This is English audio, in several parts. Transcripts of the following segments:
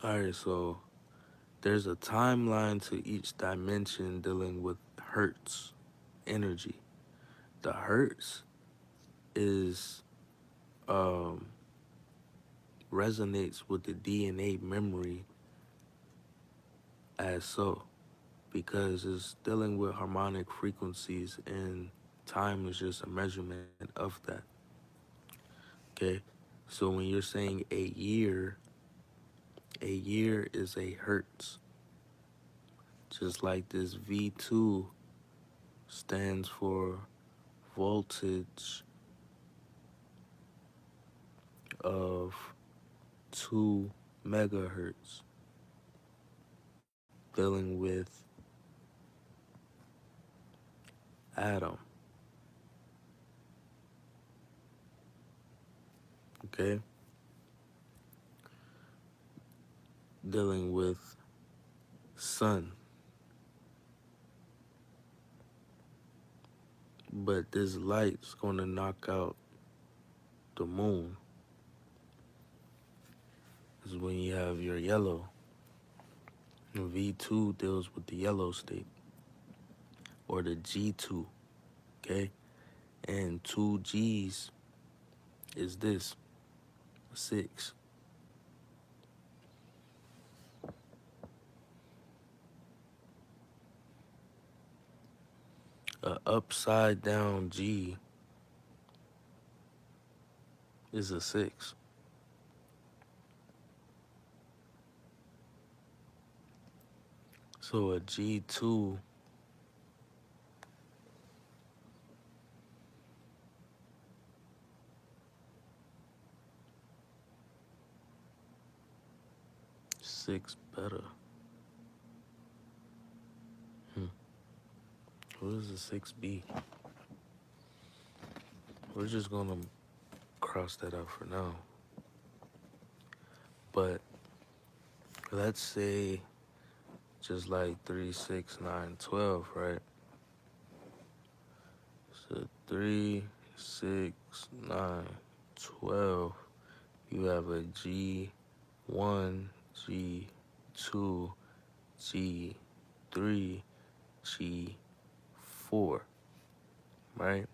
Alright, so there's a timeline to each dimension dealing with hertz energy. The hertz is um resonates with the DNA memory as so because it's dealing with harmonic frequencies and time is just a measurement of that. Okay? So when you're saying a year is a hertz. Just like this V2 stands for voltage of 2 megahertz, dealing with atom. Okay? Dealing with sun. But this light's going to knock out the moon. This is when you have your yellow. And V2 deals with the yellow state or the G2. Okay? And 2 G's is this 6. A upside down G is a 6. So a G2 6 better. Hmm. What is a 6B? We're just gonna cross that out for now. But let's say just like 3, 6, 9, 12, right? So 3, 6, 9, 12. You have a G1, G2, G3, G4, right?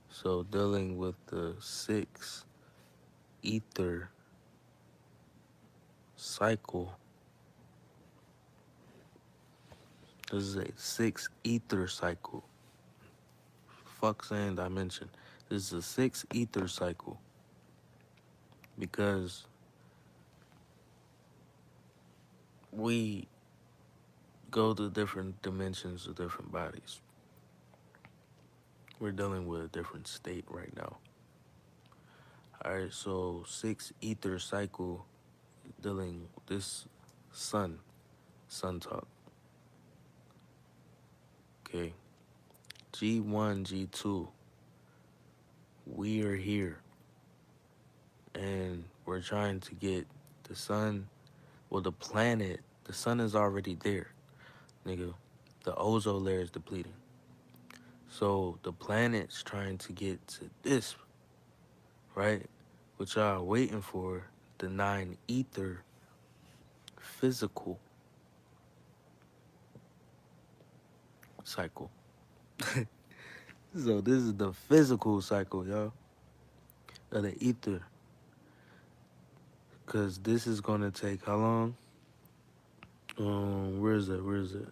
So dealing with the 6 ether cycle, this is a 6 ether cycle. Fuck saying dimension. This is a 6 ether cycle because we go to different dimensions of different bodies. We're dealing with a different state right now. Alright, so 6 ether cycle dealing with this sun talk. Okay. G1, G2, we are here. And we're trying to get the sun, well, the sun is already there, nigga. The ozone layer is depleting. So the planet's trying to get to this, right? Which y'all are waiting for, the 9 ether physical cycle. So this is the physical cycle, y'all, of the ether. Because this is going to take how long? Where is it?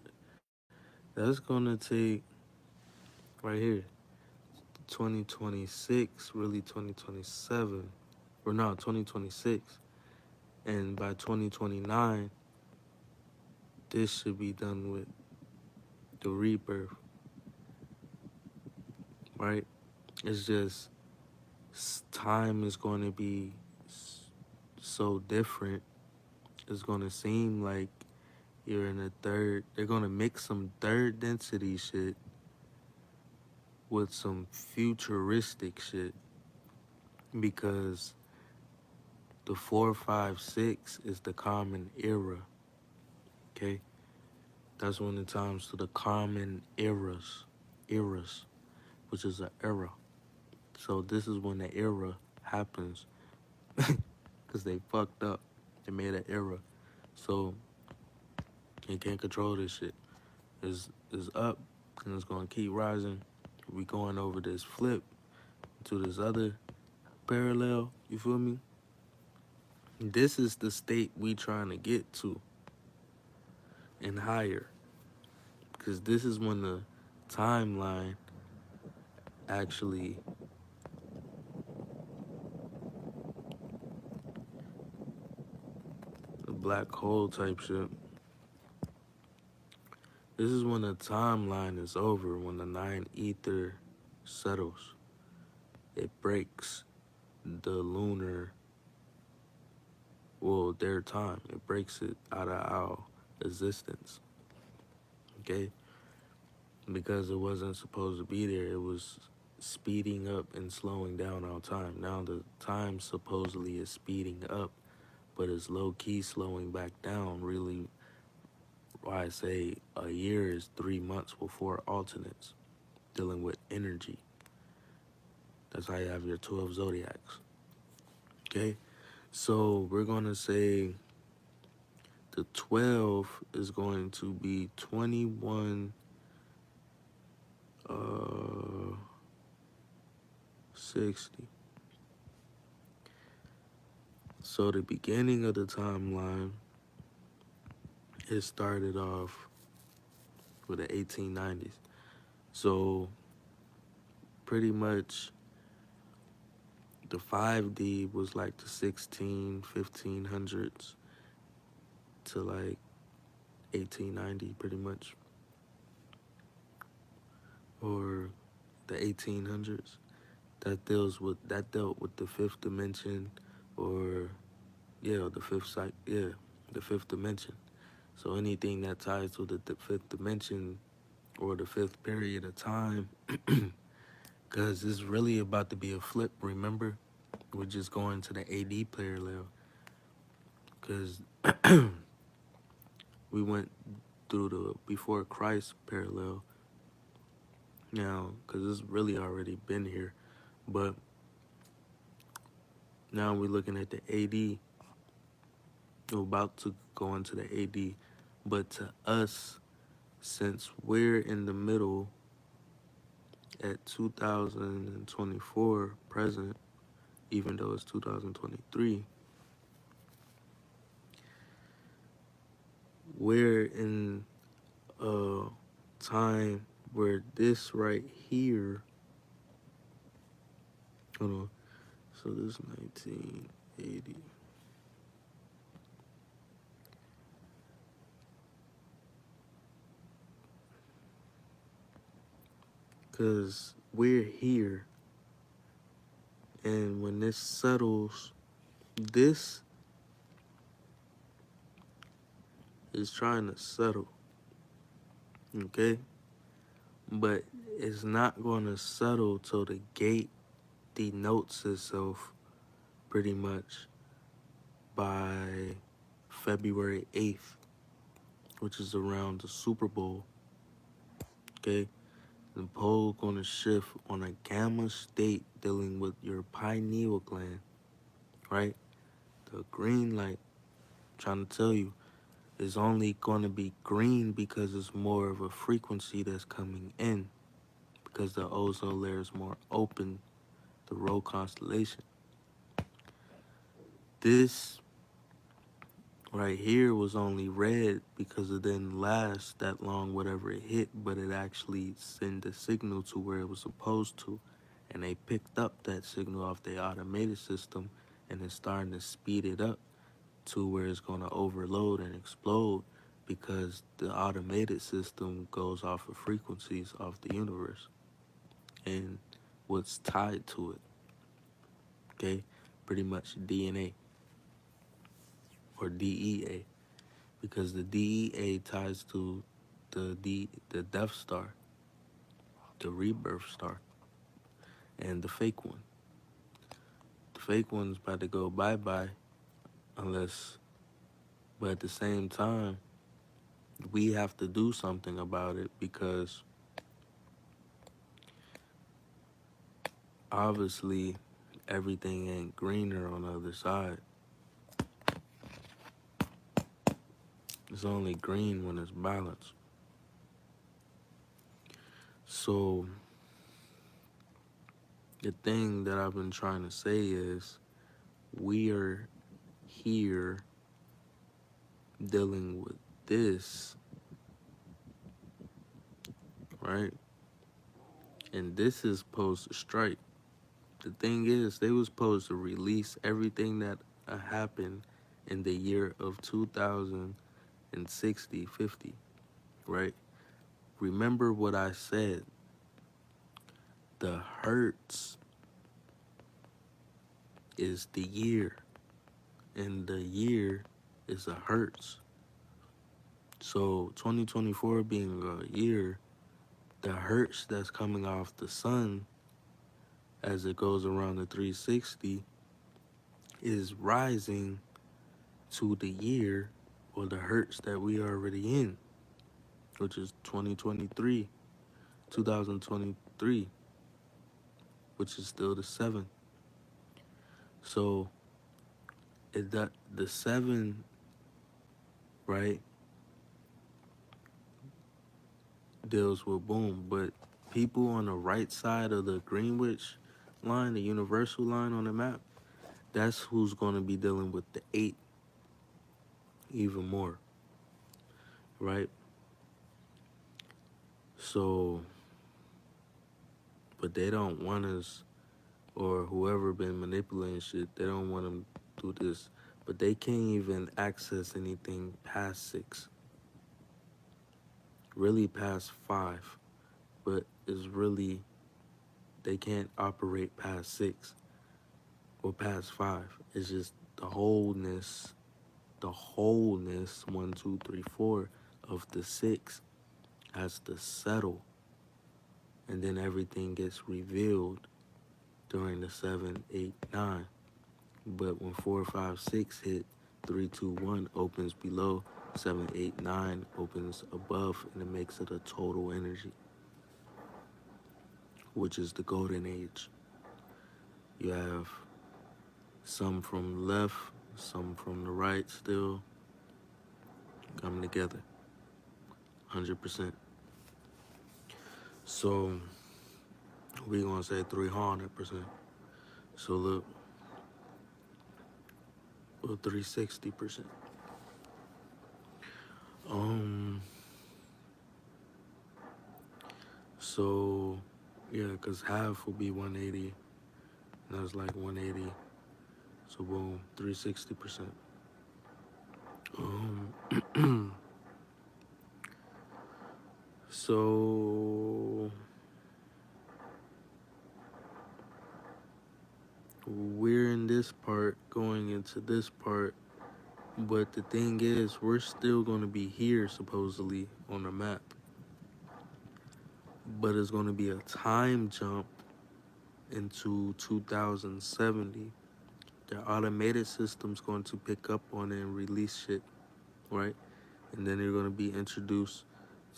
That's going to take right here, 2026, really 2027, or no, 2026. And by 2029, this should be done with the rebirth, right? It's just time is going to be so different. It's going to seem like you're in a third. They're going to mix some third density shit with some futuristic shit because the 4, 5, 6 is the common era. Okay? That's one of the times to the common eras, which is an era. So this is when the era happens because they fucked up. They made an era. So you can't control this shit. Is up and it's gonna keep rising. We going over this flip to this other parallel. You feel me? This is the state we trying to get to and higher. Because this is when the timeline actually the black hole type shit. This is when the timeline is over, when the nine ether settles. It breaks the lunar, well, their time. It breaks it out of our existence. Okay? Because it wasn't supposed to be there. It was speeding up and slowing down our time. Now the time supposedly is speeding up, but it's low key slowing back down. Really, why I say a year is 3 months with 4 alternates, dealing with energy. That's how you have your 12 zodiacs. Okay? So we're going to say the 12 is going to be 21 60. So the beginning of the timeline, it started off with the 1890s. So pretty much the 5D was like the 1500s to like 1890 pretty much, or the 1800s. That dealt with the fifth dimension, or the fifth dimension. So anything that ties to the fifth dimension or the fifth period of time, because it's really about to be a flip. Remember, we're just going to the AD parallel, because we went through the before Christ parallel now, because it's really already been here, but now we're looking at the AD. We're about to go into the AD, but to us, since we're in the middle at 2024 present, even though it's 2023, we're in a time where this right here, hold on, so this 1980. Because we're here, and when this settles, this is trying to settle, okay? But it's not going to settle till the gate denotes itself pretty much by February 8th, which is around the Super Bowl, okay? The pole going to shift on a gamma state dealing with your pineal gland, right? The green light, trying to tell you, is only going to be green because it's more of a frequency that's coming in, because the ozone layer is more open, the Rho constellation. This right here was only red because it didn't last that long, whatever it hit, but it actually sent a signal to where it was supposed to. And they picked up that signal off their automated system, and it's starting to speed it up to where it's going to overload and explode, because the automated system goes off of frequencies of the universe and what's tied to it. Okay? Pretty much DNA or DEA, because the DEA ties to the Death Star, the Rebirth Star, and the fake one. The fake one's about to go bye-bye unless, but at the same time, we have to do something about it, because obviously everything ain't greener on the other side. It's only green when it's balanced. So the thing that I've been trying to say is we are here dealing with this, right? And this is supposed to strike. The thing is, they was supposed to release everything that happened in the year of 2060, 50, right? Remember what I said. The hertz is the year, and the year is a hertz. So 2024 being a year, the hertz that's coming off the sun as it goes around the 360 is rising to the year or the hertz that we are already in, which is 2023, which is still the 7. So the 7, right, deals with boom, but people on the right side of the Greenwich line, the universal line on the map, that's who's going to be dealing with the 8 even more, right? So, but they don't want us, or whoever been manipulating shit, they don't want them to do this. But they can't even access anything past 6, really past 5. But it's really, they can't operate past 6 or past 5. It's just the wholeness, 1, 2, 3, 4 of the 6 has to settle. And then everything gets revealed during the 7, 8, 9. But when 4, 5, 6 hit, 3, 2, 1 opens below, 7, 8, 9 opens above, and it makes it a total energy, which is the golden age. You have some from the left, some from the right still coming together, 100%. So we're going to say 300%. So look, or 360%. So yeah, because half will be 180. And that's like 180. So boom, 360%. So we're in this part going into this part, but the thing is, we're still going to be here supposedly on the map, but it's going to be a time jump into 2070. The automated system's going to pick up on it and release shit, right? And then they're going to be introduced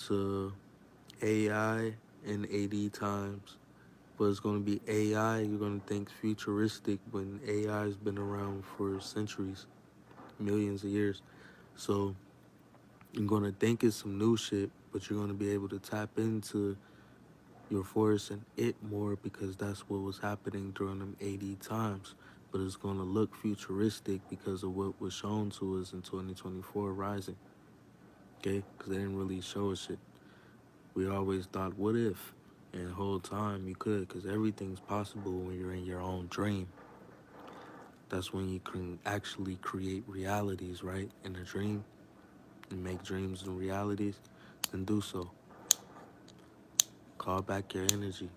to AI in 80 times. But it's going to be AI, you're going to think futuristic when AI has been around for centuries, millions of years. So you're going to think it's some new shit, but you're going to be able to tap into your force and it more because that's what was happening during them 80 times. But it's going to look futuristic because of what was shown to us in 2024 rising. Okay? Because they didn't really show us shit. We always thought, what if? And the whole time you could, because everything's possible when you're in your own dream. That's when you can actually create realities, right? In a dream, and make dreams and realities, then do so. Call back your energy.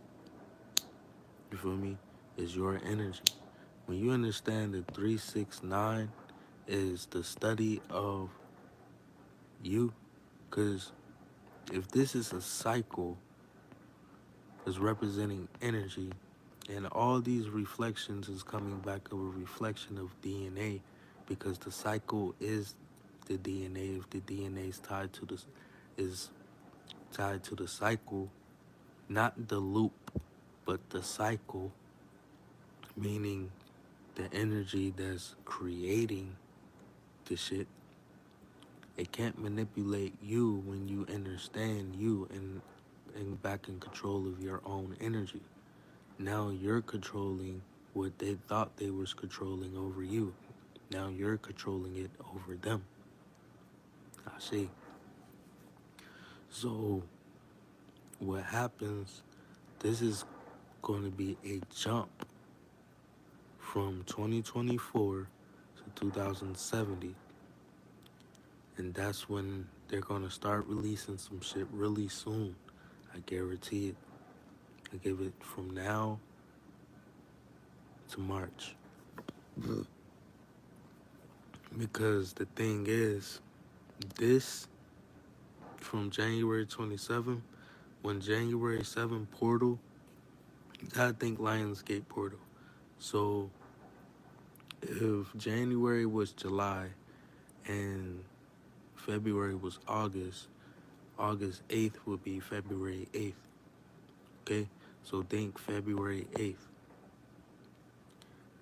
You feel me? It's your energy. When you understand that 369 is the study of you, because if this is a cycle that's representing energy, and all these reflections is coming back of a reflection of DNA, because the cycle is the DNA. If the DNA is tied to the cycle, not the loop, but the cycle, meaning the energy that's creating the shit, It can't manipulate you when you understand you and back in control of your own energy. Now you're controlling what they thought they was controlling over you. Now you're controlling it over them. I see. So what happens, this is going to be a jump from 2024 to 2070. And that's when they're going to start releasing some shit really soon. I guarantee it. I give it from now to March. Because the thing is, this from January 27th, when January 7th portal, you gotta think Lionsgate portal. So if January was July and February was August, August 8th would be February 8th. Okay? So think February 8th.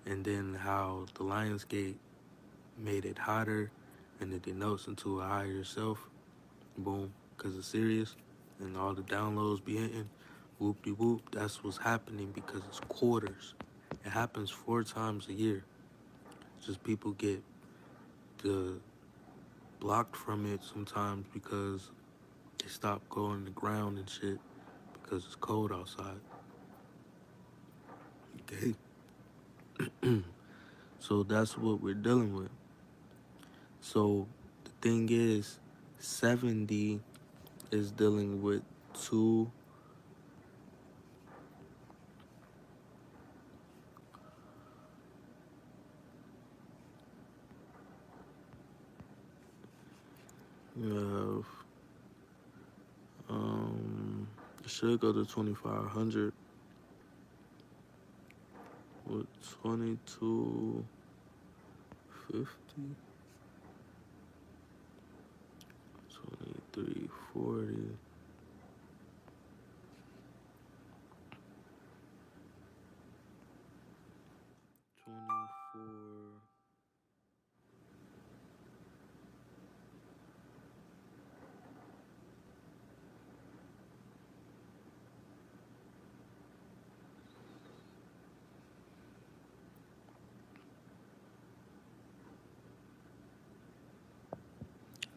And then how the Lionsgate made it hotter and it denotes into a higher self. Boom. Because it's serious and all the downloads be hitting. Whoop de whoop. That's what's happening because it's quarters. It happens 4 times a year. Just people get the blocked from it sometimes because they stop going to the ground and shit because it's cold outside. Okay? So that's what we're dealing with. So the thing is, 70 is dealing with 2 of it should go to 2500 with 2250, 2340. 24.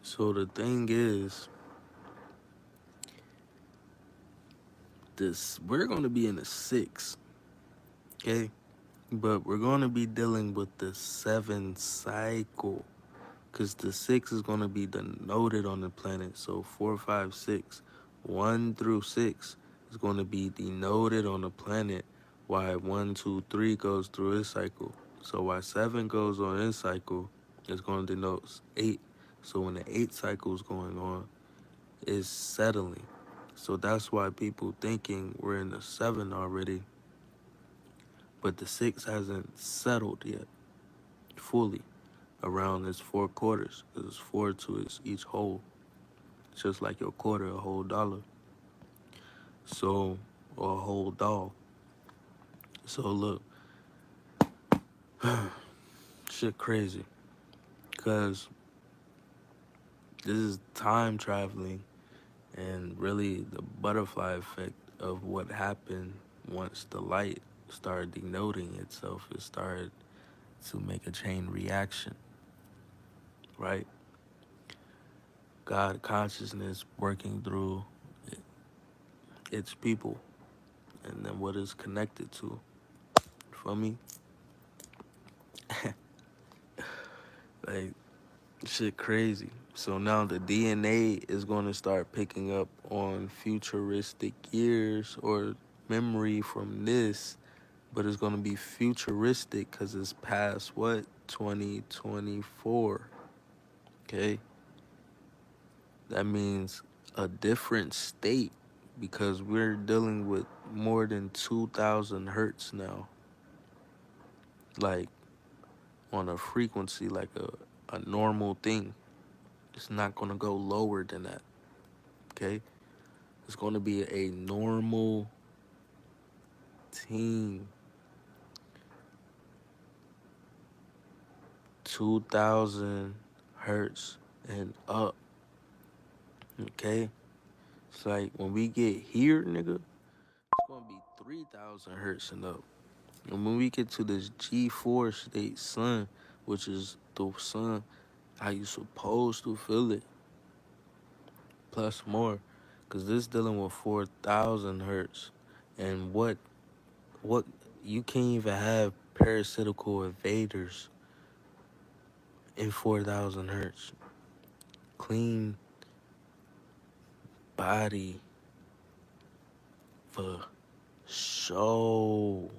So the thing is, this we're going to be in the 6, okay? But we're going to be dealing with the 7 cycle because the 6 is going to be denoted on the planet. So 4, 5, 6, 1 through 6 is going to be denoted on the planet. Why 1, 2, 3 goes through its cycle. So why 7 goes on its cycle is going to denote 8. So when the 8 cycle is going on, it's settling. So that's why people thinking we're in the 7 already, but the 6 hasn't settled yet fully around its 4 quarters because it's 4 to each whole. It's just like your quarter, a whole dollar. So, or a whole doll. So look, shit crazy because this is time traveling and really the butterfly effect of what happened once the light started denoting itself. It started to make a chain reaction, right? God consciousness working through its people and then what is connected to. For me, like, shit crazy. So now the DNA is going to start picking up on futuristic years or memory from this, but it's going to be futuristic because it's past what? 2024. Okay? That means a different state because we're dealing with more than 2,000 hertz now. Like, on a frequency, like a normal thing. It's not going to go lower than that. Okay? It's going to be a normal team. 2,000 hertz and up. Okay? It's like when we get here, nigga, it's gonna be 3,000 hertz and up. And when we get to this G4 state sun, which is the sun how you supposed to feel it, plus more, because this dealing with 4,000 hertz, and what you can't even have parasitical invaders in 4,000 hertz. Clean body for show.